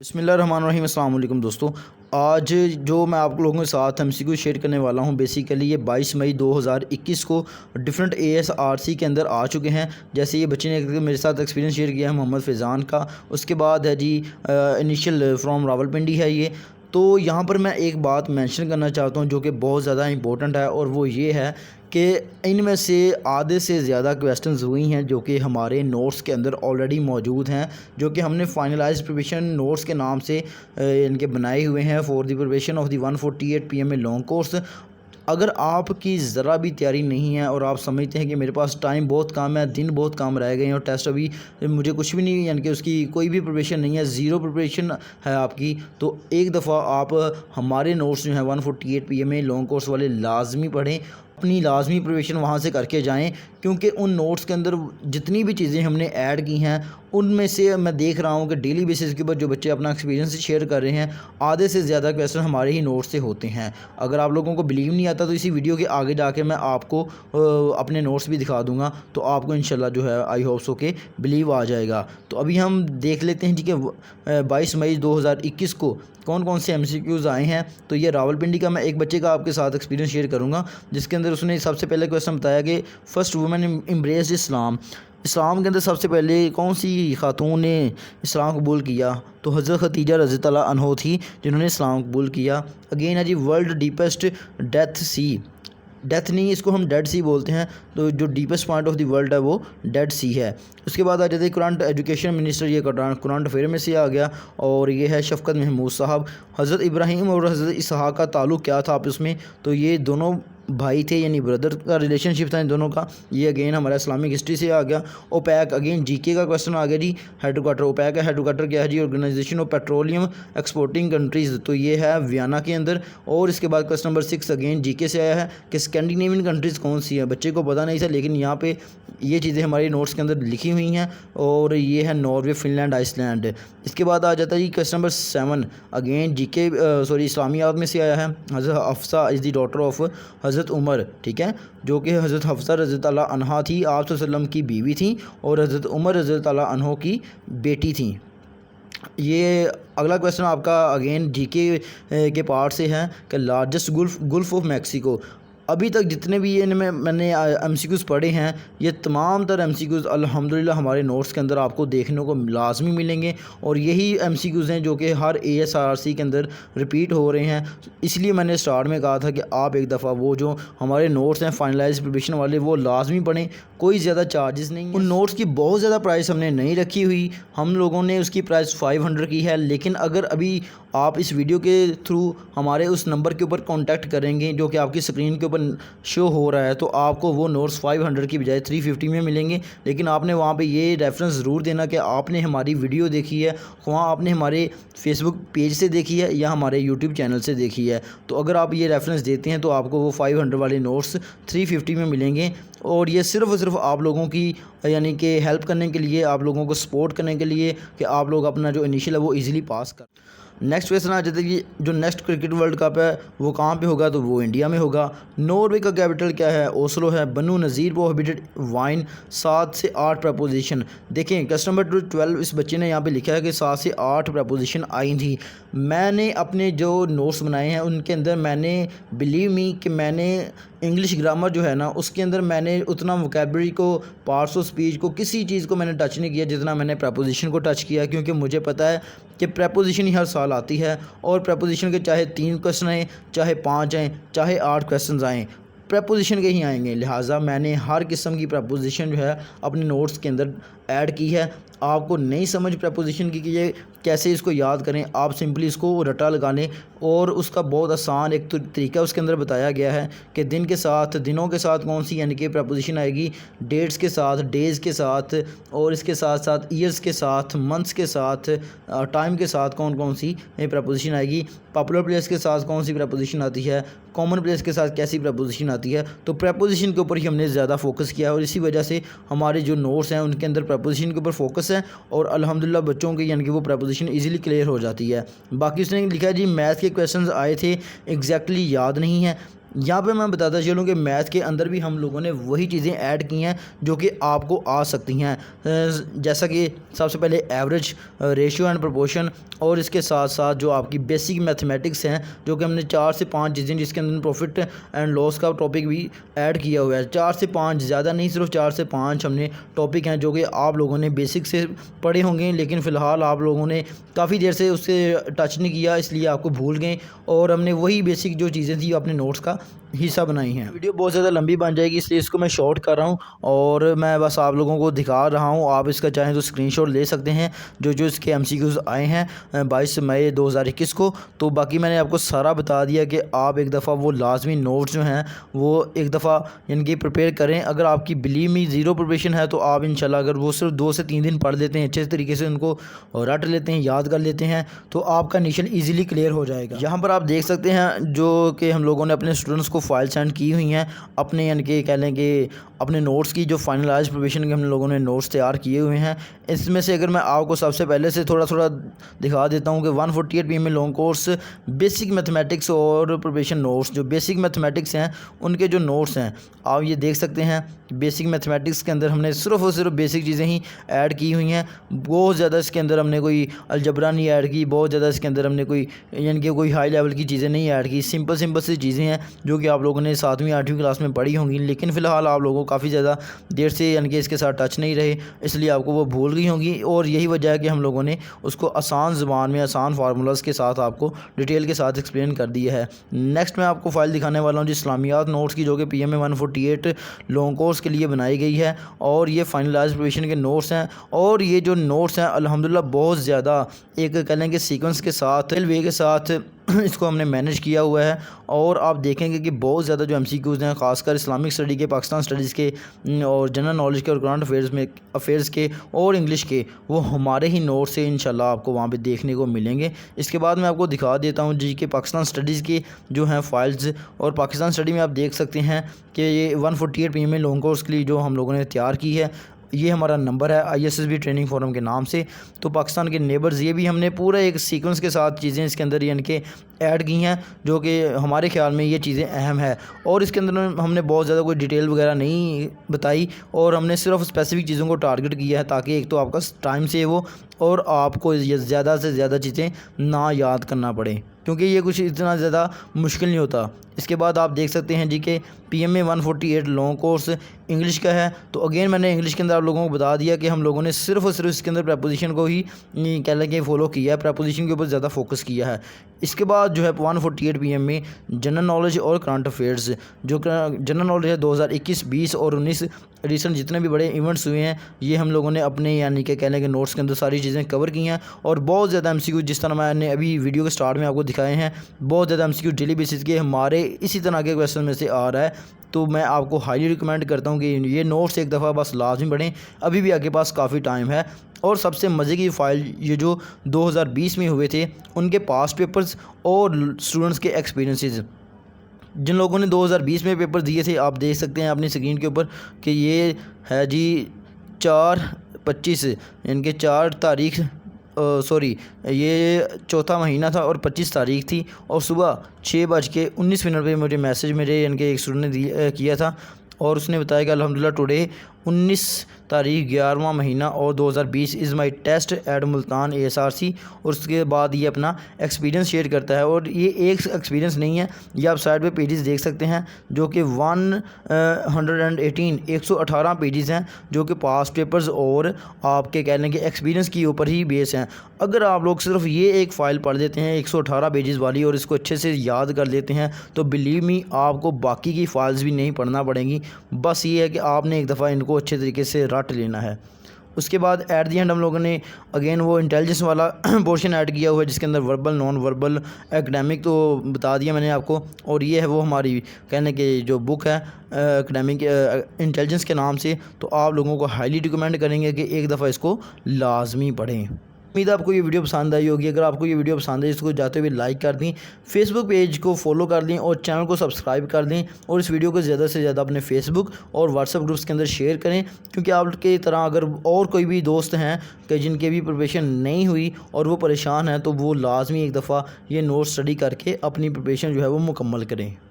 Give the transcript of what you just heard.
बिस्मिल्लाहिर्रहमानिर्रहीम। अस्सलाम वालेकुम दोस्तों, आज जो मैं आप लोगों के साथ एमसीक्यू शेयर करने वाला हूं, बेसिकली ये 22 मई 2021 को डिफरेंट एएसआरसी के अंदर आ चुके हैं। जैसे ये बच्चे ने मेरे साथ एक्सपीरियंस शेयर किया है मोहम्मद फैज़ान का। उसके बाद है जी इनिशियल फ्रॉम रावलपिंडी है ये। तो यहाँ पर मैं एक बात मेंशन करना चाहता हूँ जो कि बहुत ज़्यादा इंपॉर्टेंट है, और वो ये है कि इनमें से आधे से ज़्यादा क्वेश्चंस हुई हैं जो कि हमारे नोट्स के अंदर ऑलरेडी मौजूद हैं, जो कि हमने फाइनलाइज्ड प्रिपरेशन नोट्स के नाम से इनके बनाए हुए हैं for the preparation of the 148 PM में लॉन्ग कोर्स। अगर आपकी ज़रा भी तैयारी नहीं है और आप समझते हैं कि मेरे पास टाइम बहुत कम है, दिन बहुत कम रह गए हैं और टेस्ट अभी मुझे कुछ भी नहीं, यानी कि उसकी कोई भी प्रिपरेशन नहीं है, ज़ीरो प्रिपरेशन है आपकी, तो एक दफ़ा आप हमारे नोट्स जो हैं 148 पीएम में लॉन्ग कोर्स वाले लाजमी पढ़ें। अपनी लाजमी प्रिपरेशन वहाँ से करके जाएं, क्योंकि उन नोट्स के अंदर जितनी भी चीज़ें हमने ऐड की हैं उनमें से मैं देख रहा हूँ कि डेली बेसिस के ऊपर जो बच्चे अपना एक्सपीरियंस शेयर कर रहे हैं, आधे से ज़्यादा क्वेश्चन हमारे ही नोट्स से होते हैं। अगर आप लोगों को बिलीव नहीं आता तो इसी वीडियो के आगे जाके मैं आपको अपने नोट्स भी दिखा दूँगा, तो आपको इंशाल्लाह जो है आई होप सो के बिलीव आ जाएगा। तो अभी हम देख लेते हैं जी कि 22 मई 2021 को कौन कौन से एमसीक्यूज़ आए हैं। तो ये रावलपिंडी का मैं एक बच्चे का आपके साथ एक्सपीरियंस शेयर करूँगा, जिसके अंदर उसने सबसे पहले क्वेश्चन बताया कि फ़र्स्ट वुमेन एम्ब्रेस्ड इस्लाम। इस्लाम के अंदर सबसे पहले कौन सी खातून ने इस्लाम कबूल किया? तो हज़रत खदीजा रज़ी अल्लाह अन्हा थी जिन्होंने इस्लाम कबूल किया। अगेन है जी वर्ल्ड डीपेस्ट डेथ सी। डेथ नहीं, इसको हम डेड सी बोलते हैं, तो जो deepest point of the world है वो डेड सी है। उसके बाद आ जाते हैं करंट एजुकेशन मिनिस्टर, ये करंट अफेयर में से आ गया, और ये है शफकत महमूद साहब। हज़रत इब्राहीम और हज़रत इसहाक़ का ताल्लुक़ क्या था आपस में? तो ये दोनों भाई थे, यानी ब्रदर का रिलेशनशिप था इन दोनों का। ये अगेन हमारा इस्लामिक हिस्ट्री से आ गया। ओपैक, अगेन जीके का क्वेश्चन आ गया जी। हेडक्वार्टर ओपैक का हेडक्वार्टर क्या है जी? Organisation of petroleum exporting countries, तो ये है वियना के अंदर। और इसके बाद क्वेश्चन नंबर 6 अगेन जीके से आया है कि स्कैंडिनेवियन कंट्रीज़ कौन सी है? बच्चे को पता नहीं था, लेकिन यहाँ पे ये चीज़ें हमारी नोट्स के अंदर लिखी हुई हैं, और ये है नॉर्वे, फिनलैंड, आइसलैंड। इसके बाद आ जाता है जी क्वेश्चन नंबर 7 अगेन जीके इस्लामियात में से आया है। हज़रत Hafsa is the daughter of हज़रत उमर, ठीक है, जो कि हज़रत हफ्सा रज़ी अल्लाह अन्हा थी, आप वसल्लम की बीवी थी, और हज़रत उमर रज़ी अल्लाह अन्हो की बेटी थी। ये अगला क्वेश्चन आपका अगेन जीके के पार्ट से है कि लार्जेस्ट गुल्फ ऑफ मैक्सिको। अभी तक जितने भी इनमें मैंने एमसीक्यूज़ पढ़े हैं, ये तमाम तर एमसीक्यूज़ अल्हम्दुलिल्लाह हमारे नोट्स के अंदर आपको देखने को लाजमी मिलेंगे, और यही एमसीक्यूज़ हैं जो कि हर एएसआरसी के अंदर रिपीट हो रहे हैं। इसलिए मैंने स्टार्ट में कहा था कि आप एक दफ़ा वो जो हमारे नोट्स हैं फाइनलाइज प्रिपरेशन वाले वो लाजमी पढ़ें, कोई ज़्यादा चार्जेस नहीं है। उन नोट्स की बहुत ज़्यादा प्राइस हमने नहीं रखी हुई, हम लोगों ने उसकी प्राइस 500 की है। लेकिन अगर अभी आप इस वीडियो के थ्रू हमारे उस नंबर के ऊपर कांटेक्ट करेंगे जो कि आपकी स्क्रीन के ऊपर शो हो रहा है, तो आपको वो नोट्स 500 की बजाय 350 में मिलेंगे। लेकिन आपने वहाँ पे ये रेफरेंस ज़रूर देना कि आपने हमारी वीडियो देखी है, वहाँ आपने हमारे फेसबुक पेज से देखी है या हमारे यूट्यूब चैनल से देखी है। तो अगर आप ये रेफरेंस देते हैं तो आपको वो 500 वाले नोट्स 350 में मिलेंगे, और ये सिर्फ़ और सिर्फ आप लोगों की यानी कि हेल्प करने के लिए, आप लोगों को सपोर्ट करने के लिए कि आप लोग अपना जो इनिशियल है वो ईज़िली पास कर। नेक्स्ट क्वेश्चन आ जाता है कि जो नेक्स्ट क्रिकेट वर्ल्ड कप है वो कहाँ पे होगा? तो वो इंडिया में होगा। नॉर्वे का कैपिटल क्या है? ओस्लो है। बनु नज़ीर प्रोहिबिटेड वाइन, 7 से 8 प्रपोजिशन। देखें क्वेश्चन नंबर 12 इस बच्चे ने यहाँ पे लिखा है कि 7 से 8 प्रपोजिशन आई थी। मैंने अपने जो नोट्स बनाए हैं उनके अंदर मैंने बिलीव मी कि मैंने इंग्लिश ग्रामर जो है ना उसके अंदर मैंने उतना वोकैबुलरी को, पार्ट्स ऑफ स्पीच को, किसी चीज़ को मैंने टच नहीं किया जितना मैंने प्रपोजिशन को टच किया, क्योंकि मुझे पता है कि प्रपोजिशन ही हर साल आती है, और प्रपोजिशन के चाहे 3 क्वेश्चन आएँ, चाहे 5 आएँ, चाहे 8 क्वेश्चन आएँ, प्रपोजिशन के ही आएंगे। लिहाजा मैंने हर किस्म की प्रपोजिशन जो है अपने नोट्स के अंदर ऐड की है। आपको नहीं समझ प्रपोजिशन की कि ये कैसे इसको याद करें, आप सिंपली इसको रटा लगा लें, और उसका बहुत आसान एक तरीका उसके अंदर बताया गया है कि दिन के साथ, दिनों के साथ कौन सी यानी कि प्रपोजिशन आएगी, डेट्स के साथ, डेज़ के साथ, और इसके साथ साथ ईयर्स के साथ, मंथ्स के साथ, टाइम के साथ कौन कौन सी प्रपोजिशन आएगी, पॉपुलर प्लेस के साथ कौन सी प्रपोजिशन आती है, कॉमन प्लेस के साथ कैसी प्रपोजिशन आती है। तो प्रपोजिशन के ऊपर ही हमने ज़्यादा फोकस किया, और इसी वजह से हमारे जो नोट्स हैं उनके अंदर प्रपोजिशन के ऊपर फोकस है, और अल्हम्दुलिल्लाह बच्चों के यानी कि वो प्रपोजिशन इजीली क्लियर हो जाती है। बाकी उसने लिखा है जी मैथ के क्वेश्चंस आए थे, एग्जैक्टली याद नहीं है। यहाँ पे मैं बताता चलूँ कि मैथ के अंदर भी हम लोगों ने वही चीज़ें ऐड की हैं जो कि आपको आ सकती हैं, जैसा कि सबसे पहले एवरेज, रेशियो एंड प्रोपोर्शन, और इसके साथ साथ जो आपकी बेसिक मैथमेटिक्स हैं जो कि हमने 4 से 5 चीज़ें, जिसके अंदर प्रॉफिट एंड लॉस का टॉपिक भी ऐड किया हुआ है। 4 से 5, ज़्यादा नहीं, सिर्फ 4 से 5 हमने टॉपिक हैं जो कि आप लोगों ने बेसिक से पढ़े होंगे, लेकिन फ़िलहाल आप लोगों ने काफ़ी देर से उससे टच नहीं किया, इसलिए आपको भूल गए, और हमने वही बेसिक जो चीज़ें थी अपने नोट्स का हिस्सा बनाई हैं। वीडियो बहुत ज़्यादा लंबी बन जाएगी, इसलिए इसको मैं शॉर्ट कर रहा हूँ और मैं बस आप लोगों को दिखा रहा हूँ। आप इसका चाहें तो स्क्रीनशॉट ले सकते हैं जो जो इसके MCQs आए हैं 22 मई 2021 को। तो बाकी मैंने आपको सारा बता दिया कि आप एक दफ़ा वो लाजमी नोट्स जो हैं वो एक दफ़ा यानी कि प्रिपेयर करें। अगर आपकी बिलीव मी ज़ीरो प्रिपरेशन है तो आप इंशाल्लाह अगर वो सिर्फ 2 से 3 दिन पढ़ लेते हैं, अच्छे तरीके से उनको रट लेते हैं, याद कर लेते हैं, तो आपका निशन ईज़िली क्लियर हो जाएगा। यहाँ पर आप देख सकते हैं जो कि हम लोगों ने अपने स्टूडेंट्स को फाइल सेंड की हुई हैं अपने, यानी कि कह लें कि अपने नोट्स की जो फाइनलाइज प्रिपरेशन के हम लोगों ने नोट्स तैयार किए हुए हैं। इसमें से अगर मैं आपको सबसे पहले से थोड़ा थोड़ा दिखा देता हूं कि 148 PM long course basic mathematics और प्रिपरेशन नोट्स, जो बेसिक मैथमेटिक्स हैं उनके जो नोट्स हैं आप ये देख सकते हैं। बेसिक मैथमेटिक्स के अंदर हमने सिर्फ और सिर्फ बेसिक चीज़ें ही ऐड की हुई हैं, बहुत ज़्यादा इसके अंदर हमने कोई अलजबरा नहीं ऐड की, बहुत ज़्यादा इसके अंदर हमने कोई यानी कि कोई हाई लेवल की चीज़ें नहीं ऐड की। सिंपल सी चीज़ें हैं जो कि आप लोगों ने 7वीं 8वीं क्लास में पढ़ी होंगी, लेकिन फ़िलहाल आप लोगों को काफ़ी ज़्यादा देर से यानी कि इसके साथ टच नहीं रहे, इसलिए आपको वो भूल गई होंगी, और यही वजह है कि हम लोगों ने उसको आसान ज़ुबान में आसान फार्मूलाज़ के साथ आपको डिटेल के साथ एक्सप्लेन कर दिया है। नेक्स्ट मैं आपको फ़ाइल दिखाने वाला हूँ जी इस्लामियात नोट्स की, जो कि PMA 148 लॉन्ग कोर्स के लिए बनाई गई है, और ये फाइनलाइज प्रिपरेशन के नोट्स हैं। और ये जो नोट्स हैं अल्हम्दुलिल्लाह बहुत ज़्यादा एक कह लें कि सीक्वेंस के साथ, वे के साथ इसको हमने मैनेज किया हुआ है, और आप देखेंगे कि बहुत ज़्यादा जो MCQs हैं ख़ासकर इस्लामिक स्टडी के, पाकिस्तान स्टडीज़ के, और जनरल नॉलेज के, और करंट अफेयर्स के, और इंग्लिश के, वो हमारे ही नोट से इंशाल्लाह आपको वहाँ पे देखने को मिलेंगे। इसके बाद मैं आपको दिखा देता हूँ जी कि पाकिस्तान स्टडीज़ की जो हैं फ़ाइल्स, और पाकिस्तान स्टडी में आप देख सकते हैं कि ये 148 PM लॉन्ग कोर्स के लिए जो हम लोगों ने तैयार की है, ये हमारा नंबर है ISSB ट्रेनिंग फोरम के नाम से। तो पाकिस्तान के नेबर्स, ये भी हमने पूरा एक सीक्वेंस के साथ चीज़ें इसके अंदर यानी कि ऐड की हैं, जो कि हमारे ख्याल में ये चीज़ें अहम है, और इसके अंदर हमने बहुत ज़्यादा कोई डिटेल वगैरह नहीं बताई, और हमने सिर्फ स्पेसिफिक चीज़ों को टारगेट किया है ताकि एक तो आपका टाइम सेव हो और आपको ज़्यादा से ज़्यादा चीज़ें ना याद करना पड़े, क्योंकि ये कुछ इतना ज़्यादा मुश्किल नहीं होता। इसके बाद आप देख सकते हैं जी कि PMA 148 लॉन्ग कोर्स इंग्लिश का है। तो अगेन मैंने इंग्लिश के अंदर आप लोगों को बता दिया कि हम लोगों ने सिर्फ और सिर्फ इसके अंदर प्रपोजिशन को ही कह लें कि फॉलो किया है, प्रपोजिशन के ऊपर ज़्यादा फोकस किया है। इसके बाद जो है 148 PM में जनरल नॉलेज और करंट अफेयर्स, जो जनरल नॉलेज है 2021, 20 और 19 रिसेंट जितने भी बड़े इवेंट्स हुए हैं, ये हम लोगों ने अपने यानी कि कह लें कि नोट्स के अंदर सारी चीज़ें कवर की हैं, और बहुत ज़्यादा MCQ, जिस तरह मैंने अभी वीडियो के स्टार्ट में आपको दिखाए हैं, बहुत ज़्यादा MCQ डेली बेसिस के हमारे इसी तरह के क्वेश्चन में से आ रहा है। तो मैं आपको हाईली रिकमेंड करता हूँ कि ये नोट्स एक दफ़ा बस लाजमी पढ़ें, अभी भी आपके पास काफ़ी टाइम है। और सबसे मज़े की फ़ाइल ये जो 2020 में हुए थे उनके पास्ट पेपर्स और स्टूडेंट्स के एक्सपीरियंसेस, जिन लोगों ने 2020 में पेपर दिए थे, आप देख सकते हैं अपनी स्क्रीन के ऊपर कि ये है जी 4/25 यानी कि 4 तारीख, सॉरी ये चौथा महीना था और 25 तारीख थी, और सुबह 6:19 पे मुझे मैसेज मेरे यानी कि एक स्टूडेंट ने किया था, और उसने बताया कि अल्हम्दुलिल्लाह टुडे 19 तारीख 11वां महीना और 2020 is my test at Multan ASRC। और उसके बाद ये अपना एक्सपीरियंस शेयर करता है, और ये एक एक्सपीरियंस नहीं है, ये आप साइड पे पेजेस देख सकते हैं जो कि 118 पेजेस हैं, जो कि पास्ट पेपर्स और आपके कह लें कि एक्सपीरियंस के ऊपर ही बेस हैं। अगर आप लोग सिर्फ ये एक फ़ाइल पढ़ देते हैं 118 पेजेस वाली, और इसको अच्छे से याद कर लेते हैं, तो बिलीव मी आपको बाकी की फ़ाइल्स भी नहीं पढ़ना पड़ेंगी, बस ये है कि आपने एक दफ़ा इनको अच्छे तरीके से रट लेना है। उसके बाद एट दी एंड हम लोगों ने अगेन वो इंटेलिजेंस वाला पोर्शन ऐड किया हुआ है, जिसके अंदर वर्बल, नॉन वर्बल, एकेडमिक तो बता दिया मैंने आपको, और ये है वो हमारी कहने के जो बुक है एकेडमिक इंटेलिजेंस के नाम से। तो आप लोगों को हाईली रिकमेंड करेंगे कि एक दफ़ा इसको लाजमी पढ़ें। उम्मीद है आपको ये वीडियो पसंद आई होगी। अगर आपको ये वीडियो पसंद है इसको जाते हुए लाइक कर दें, फेसबुक पेज को फॉलो कर दें और चैनल को सब्सक्राइब कर दें, और इस वीडियो को ज़्यादा से ज़्यादा अपने फेसबुक और व्हाट्सएप ग्रुप्स के अंदर शेयर करें, क्योंकि आपके तरह अगर और कोई भी दोस्त हैं कि जिनके भी प्रिपरेशन नहीं हुई और वो परेशान हैं, तो वो लाजमी एक दफ़ा ये नोट स्टडी करके अपनी प्रिपरेशन जो है वो मुकम्मल करें।